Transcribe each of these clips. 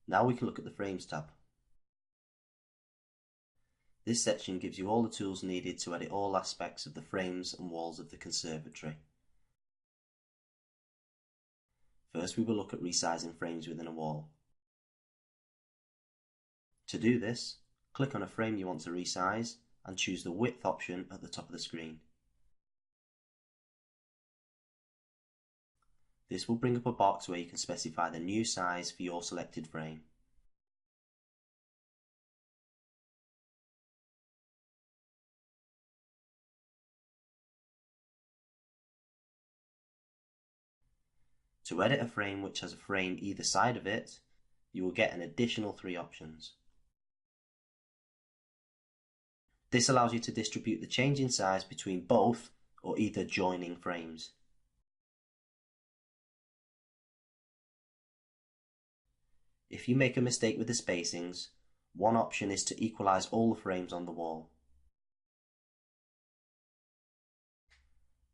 Now we can look at the Frames tab. This section gives you all the tools needed to edit all aspects of the frames and walls of the conservatory. First, we will look at resizing frames within a wall. To do this, click on a frame you want to resize and choose the width option at the top of the screen. This will bring up a box where you can specify the new size for your selected frame. To edit a frame which has a frame either side of it, you will get an additional 3 options. This allows you to distribute the change in size between both or either joining frames. If you make a mistake with the spacings, one option is to equalize all the frames on the wall.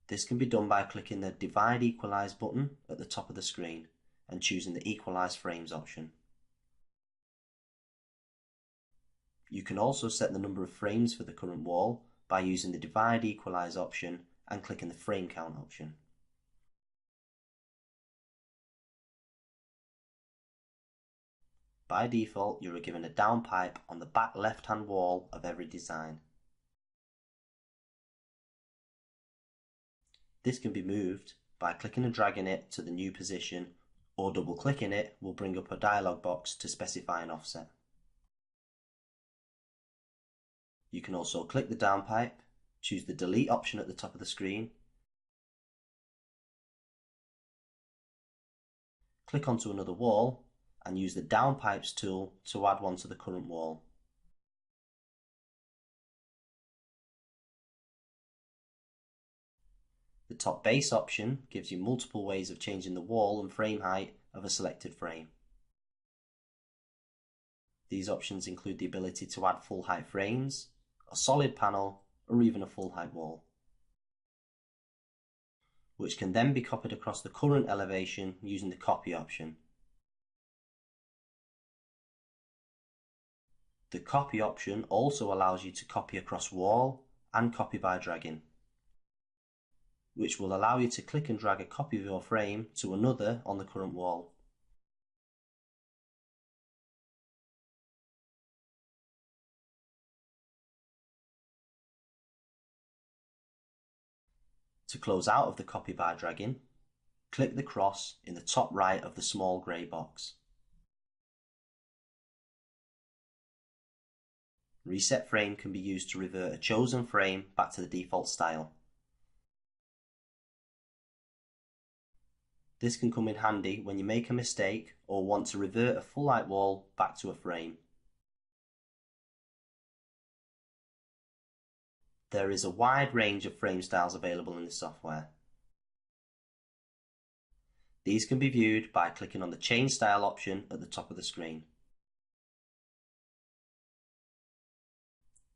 This can be done by clicking the Divide Equalize button at the top of the screen and choosing the Equalize Frames option. You can also set the number of frames for the current wall by using the Divide Equalize option and clicking the Frame Count option. By default, you are given a downpipe on the back left-hand wall of every design. This can be moved by clicking and dragging it to the new position, or double-clicking it will bring up a dialog box to specify an offset. You can also click the downpipe, choose the delete option at the top of the screen, click onto another wall and use the downpipes tool to add one to the current wall. The top base option gives you multiple ways of changing the wall and frame height of a selected frame. These options include the ability to add full height frames, a solid panel, or even a full height wall, which can then be copied across the current elevation using the copy option. The copy option also allows you to copy across wall and copy by dragging, which will allow you to click and drag a copy of your frame to another on the current wall. To close out of the copy by dragging, click the cross in the top right of the small grey box. Reset frame can be used to revert a chosen frame back to the default style. This can come in handy when you make a mistake or want to revert a full height wall back to a frame. There is a wide range of frame styles available in the software. These can be viewed by clicking on the Change Style option at the top of the screen.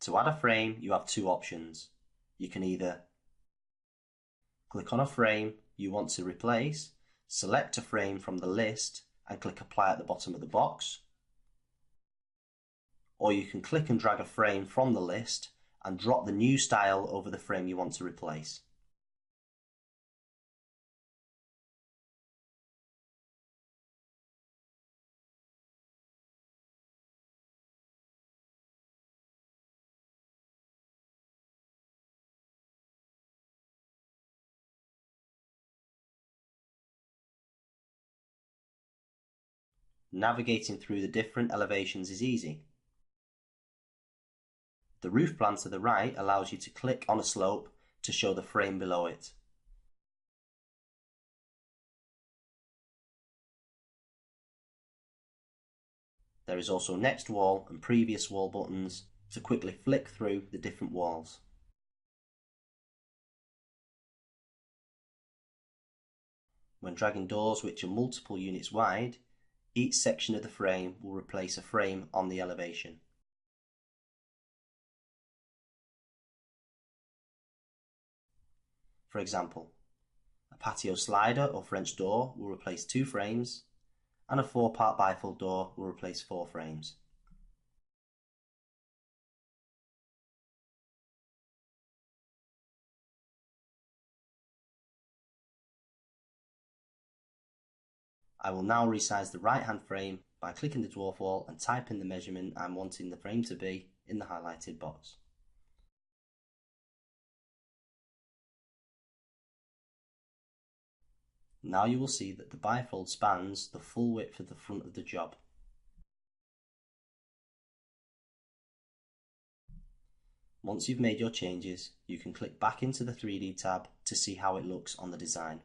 To add a frame, you have 2 options. You can either click on a frame you want to replace, select a frame from the list and click Apply at the bottom of the box, or you can click and drag a frame from the list and drop the new style over the frame you want to replace. Navigating through the different elevations is easy. The roof plan to the right allows you to click on a slope to show the frame below it. There is also next wall and previous wall buttons to quickly flick through the different walls. When dragging doors which are multiple units wide, each section of the frame will replace a frame on the elevation. For example, a patio slider or French door will replace 2 frames, and a 4-part bifold door will replace 4 frames. I will now resize the right hand frame by clicking the dwarf wall and typing the measurement I'm wanting the frame to be in the highlighted box. Now you will see that the bifold spans the full width of the front of the job. Once you've made your changes, you can click back into the 3D tab to see how it looks on the design.